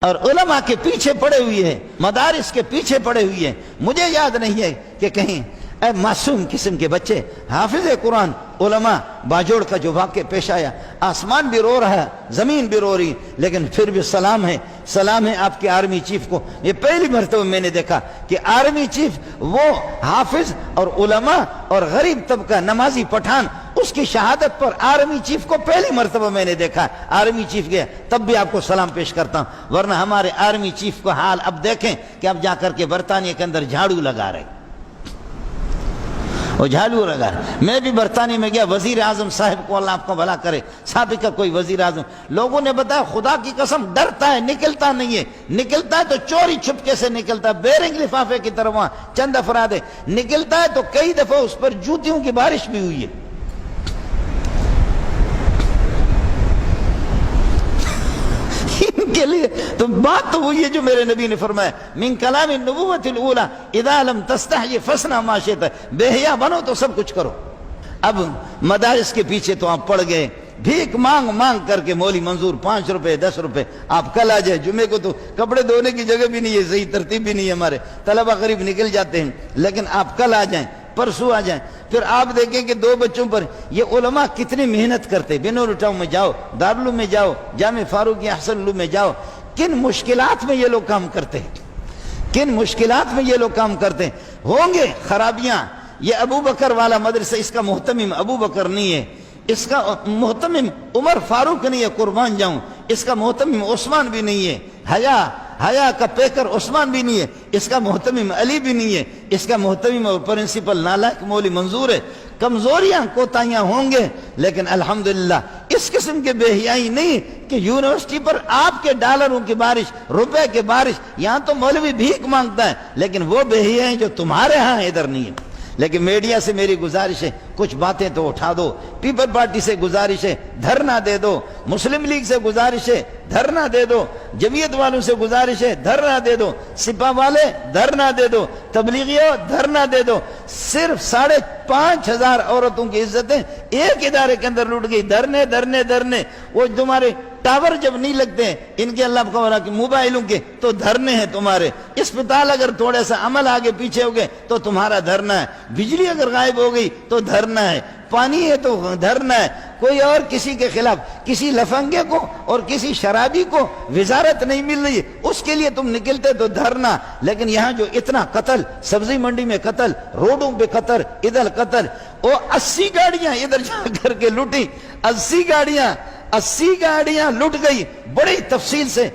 اور علماء کے پیچھے پڑے ہوئے ہیں، مدارس کے پیچھے پڑے ہوئے ہیں۔ مجھے یاد نہیں ہے کہ کہیں اے معصوم قسم کے بچے، حافظ قرآن علماء باجوڑ کا جو واقعہ پیش آیا، آسمان بھی رو رہا ہے، زمین بھی رو رہی، لیکن پھر بھی سلام ہے آپ کے آرمی چیف کو۔ یہ پہلی مرتبہ میں نے دیکھا کہ آرمی چیف وہ حافظ اور علماء اور غریب طبقہ نمازی پٹھان، اس کی شہادت پر آرمی چیف کو پہلی مرتبہ میں نے دیکھا۔ آرمی چیف گیا تب بھی آپ کو سلام پیش کرتا ہوں، ورنہ ہمارے آرمی چیف کو حال اب دیکھیں کہ اب جا کر کے برطانیہ کے اندر جھاڑو لگا رہے، وہ جھاڑو لگا رہے۔ میں بھی برطانیہ میں گیا، وزیر اعظم صاحب کو اللہ آپ کو بھلا کرے، سابقہ کوئی وزیر اعظم، لوگوں نے بتایا خدا کی قسم ڈرتا ہے، نکلتا نہیں ہے، نکلتا ہے تو چوری چھپکے سے نکلتا ہے، بیرنگ لفافے کی طرف وہاں چند افراد ہے، نکلتا ہے تو کئی دفعہ اس پر جوتیوں کی بارش بھی ہوئی ہے۔ کے لیے تو بات تو وہی ہے جو میرے نبی نے فرمایا، من کلام النبوۃ الاولی اذا لم تستحی فاصنع ما شئت، بے حیا بنو تو سب کچھ کرو۔ اب مدارس کے پیچھے تو آپ پڑ گئے، بھیک مانگ مانگ کر کے مولی منظور 5 روپے 10 روپے، آپ کل آ جائے، جمعے کو تو کپڑے دھونے کی جگہ بھی نہیں ہے، صحیح ترتیب بھی نہیں ہے، ہمارے طلبہ غریب نکل جاتے ہیں، لیکن آپ کل آ جائیں، پرسوں آ جائیں۔ پھر آپ دیکھیں کہ 2 بچوں پر یہ علماء کتنی محنت کرتے، بنور ٹاؤن میں جاؤ، دارالعلوم میں جاؤ، جامع فاروقیہ احسن علوم میں جاؤ، کن مشکلات میں یہ لوگ کام کرتے ہیں، کن مشکلات میں یہ لوگ کام کرتے ہیں۔ ہوں گے خرابیاں، یہ ابو بکر والا مدرسہ، اس کا محتمم ابو بکر نہیں ہے، اس کا محتمم عمر فاروق نہیں ہے، قربان جاؤں، اس کا محتمم عثمان بھی نہیں ہے، حیا کا پیکر عثمان بھی نہیں ہے، اس کا محتمم علی بھی نہیں ہے، اس کا محتمم اور پرنسپل نالائق مولی منظور ہے۔ کمزوریاں کوتاہیاں ہوں گے، لیکن الحمدللہ اس قسم کے بے حیائی نہیں کہ یونیورسٹی پر آپ کے ڈالروں کی بارش، روپے کی بارش، یہاں تو مولوی بھیک مانگتا ہے، لیکن وہ بے حیائی جو تمہارے ہاں ادھر نہیں ہے۔ لیکن میڈیا سے میری گزارش ہے، کچھ باتیں تو اٹھا دو، پیپل پارٹی سے گزارش ہے دھرنا دے دو، مسلم لیگ سے گزارش ہے دھرنا دے دو، جمعیت والوں سے گزارش ہے دھرنا دے دو، سپاہ والے دھرنا دے دو، تبلیغیوں دھرنا دے دو۔ صرف 5,500 عورتوں کی عزتیں ایک ادارے کے اندر لوٹ گئی، دھرنے دھرنے دھرنے۔ وہ تمہارے ٹاور جب نہیں لگتے ہیں ان کے اللہ کو کہ موبائلوں کے، تو دھرنے ہیں تمہارے۔ اسپتال اگر تھوڑا سا عمل آگے پیچھے ہو گئے تو تمہارا دھرنا ہے، بجلی اگر غائب ہو گئی تو دھرنا ہے، پانی ہے تو دھرنا ہے۔ کوئی اور کسی کے خلاف، کسی لفنگے کو اور کسی شرابی کو وزارت نہیں مل رہی ہے، اس کے لیے تم نکلتے تو دھرنا۔ لیکن یہاں جو اتنا قتل، سبزی منڈی میں قتل، روڈوں پہ قتل، ادھر قتل، وہ 80 گاڑیاں ادھر جا کر کے لوٹی، 80 گاڑیاں لٹ گئی، بڑی تفصیل سے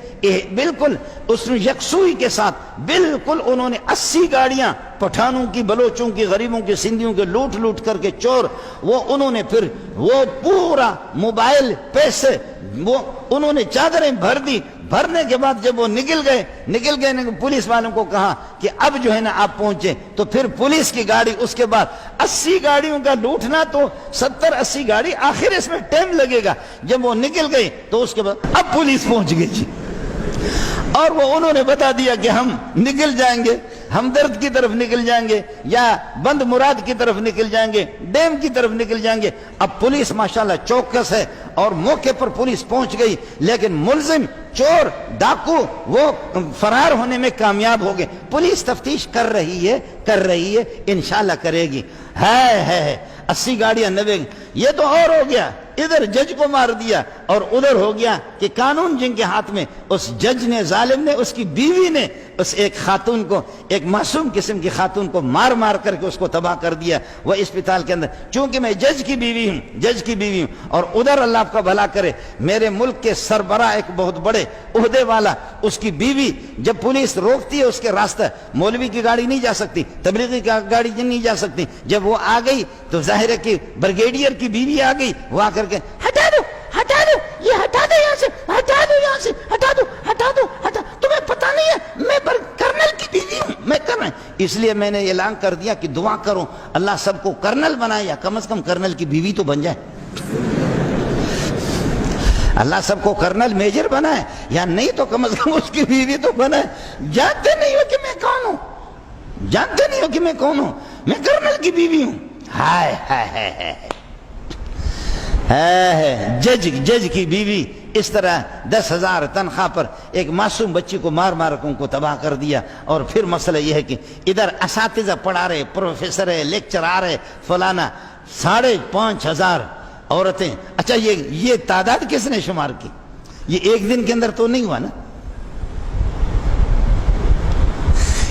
بالکل اس نے یکسوئی کے ساتھ بالکل انہوں نے 80 گاڑیاں پٹھانوں کی، بلوچوں کی، غریبوں کی، سندھیوں کے لوٹ کر کے چور، وہ انہوں نے پھر وہ پورا موبائل، پیسے، وہ انہوں نے چادریں بھر دی۔ بھرنے کے بعد جب وہ نکل گئے نے پولیس والوں کو کہا کہ اب جو ہے نا آپ پہنچے، تو پھر پولیس کی گاڑی، اس کے بعد 80 گاڑیوں کا لوٹنا تو 70-80 گاڑی، آخر اس میں ٹائم لگے گا۔ جب وہ نکل گئے تو اس کے بعد اب پولیس پہنچ گئی جی، اور وہ انہوں نے بتا دیا کہ ہم نکل جائیں گے، ہمدرد کی طرف نکل جائیں گے، یا بند مراد کی طرف نکل جائیں گے، ڈیم کی طرف نکل جائیں گے۔ اب پولیس ماشاءاللہ چوکس ہے اور موقع پر پولیس پہنچ گئی، لیکن ملزم، چور، ڈاکو وہ فرار ہونے میں کامیاب ہو گئے۔ پولیس تفتیش کر رہی ہے، انشاءاللہ کرے گی۔ ہے 80 گاڑیاں 90، یہ تو اور ہو گیا، ادھر جج کو مار دیا، اور ادھر ہو گیا کہ قانون جن کے ہاتھ میں، اس جج نے، ظالم نے، اس کی بیوی نے اس ایک خاتون کو، ایک معصوم قسم کی خاتون کو مار کر کے اس کو تباہ کر دیا وہ اسپتال کے اندر۔ چونکہ میں جج کی بیوی ہوں، اور ادھر اللہ آپ کا بھلا کرے میرے ملک کے سربراہ، ایک بہت بڑے عہدے والا، اس کی بیوی جب پولیس روکتی ہے اس کے راستہ، مولوی کی گاڑی نہیں جا سکتی، تبلیغی کی گاڑی نہیں جا سکتی، جب وہ آ گئی تو ظاہر ہے کہ بریگیڈیئر کی بیوی آ گئی، وہ آ کر کے ہٹا دو، یہ ہٹا دو یہاں سے، ہٹا دو، تمہیں پتہ نہیں ہے میں کرنل کی بیوی ہوں، میں کرنل، اس لیے میں نے اعلان کر دیا کہ دعا کرو اللہ سب کو کرنل بنائے، یا کم از کم کرنل کی بیوی تو بن جائے، اللہ سب کو کرنل میجر بنائے، یا نہیں تو کم از کم اس کی بیوی تو بنائے۔ جانتے نہیں ہو کہ میں کون ہوں، میں کرنل کی بیوی ہوں۔ ہائے جج کی بیوی اس طرح 10,000 تنخواہ پر ایک معصوم بچی کو مار مار ان کو تباہ کر دیا. اور پھر مسئلہ یہ ہے کہ ادھر اساتذہ پڑھا رہے، پروفیسر ہے، لیکچر آ رہے فلانا، 5,500 عورتیں. اچھا یہ تعداد کس نے شمار کی؟ یہ ایک دن کے اندر تو نہیں ہوا نا،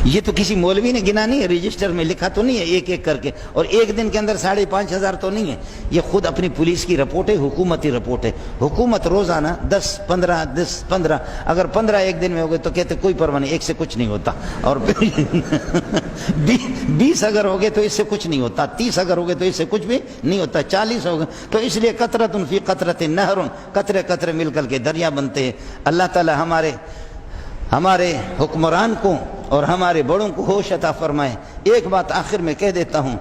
یہ تو کسی مولوی نے گنا نہیں ہے، رجسٹر میں لکھا تو نہیں ہے ایک ایک کر کے، اور ایک دن کے اندر 5,500 تو نہیں ہے. یہ خود اپنی پولیس کی رپورٹ ہے، حکومتی رپورٹ ہے. حکومت روزانہ 10-15 اگر 15 ایک دن میں ہو گئے تو کہتے کوئی پرواہ نہیں، ایک سے کچھ نہیں ہوتا. اور 20 اگر ہو گئے تو اس سے کچھ نہیں ہوتا، 30 اگر ہو گئے تو اس سے کچھ بھی نہیں ہوتا، 40 ہو گئے تو اس لیے قطرۃ فی قطرۃ نہر، قطرے قطرے مل کر کے دریا بنتے ہیں. اللہ تعالی ہمارے حکمران کو اور ہمارے بڑوں کو ہوش عطا فرمائے. ایک بات آخر میں کہہ دیتا ہوں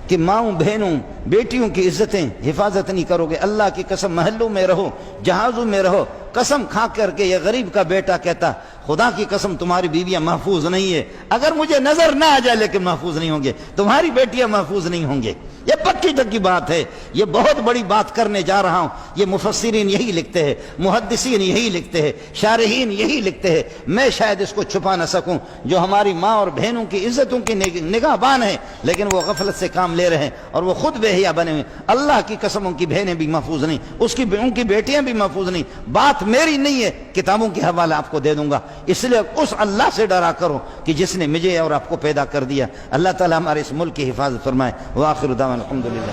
کہ ماؤں بہنوں بیٹیوں کی عزتیں حفاظت نہیں کرو گے، اللہ کی قسم محلوں میں رہو، جہازوں میں رہو، قسم کھا کر کے یہ غریب کا بیٹا کہتا خدا کی قسم تمہاری بیویاں محفوظ نہیں ہے، اگر مجھے نظر نہ آ جائے لیکن محفوظ نہیں ہوں گے، تمہاری بیٹیاں محفوظ نہیں ہوں گے. یہ پکی ٹکی بات ہے، یہ بہت بڑی بات کرنے جا رہا ہوں. یہ مفسرین یہی لکھتے ہیں، محدثین یہی لکھتے ہیں، شارحین یہی لکھتے ہیں. میں شاید اس کو چھپا نہ سکوں. جو ہماری ماں اور بہنوں کی عزتوں کی نگاہ بان ہیں لیکن وہ غفلت سے کام لے رہے ہیں اور وہ خود بے حیا بنے ہوئے. اللہ کی قسم ان کی بہنیں بھی محفوظ نہیں، ان کی بیٹیاں بھی محفوظ نہیں. بات میری نہیں ہے، کتابوں کے حوالہ آپ کو دے دوں گا. اس لیے اس اللہ سے ڈرا کرو کہ جس نے مجھے اور آپ کو پیدا کر دیا. اللہ تعالی ہمارے اس ملک کی حفاظت فرمائے. وآخر دعوانا الحمدللہ.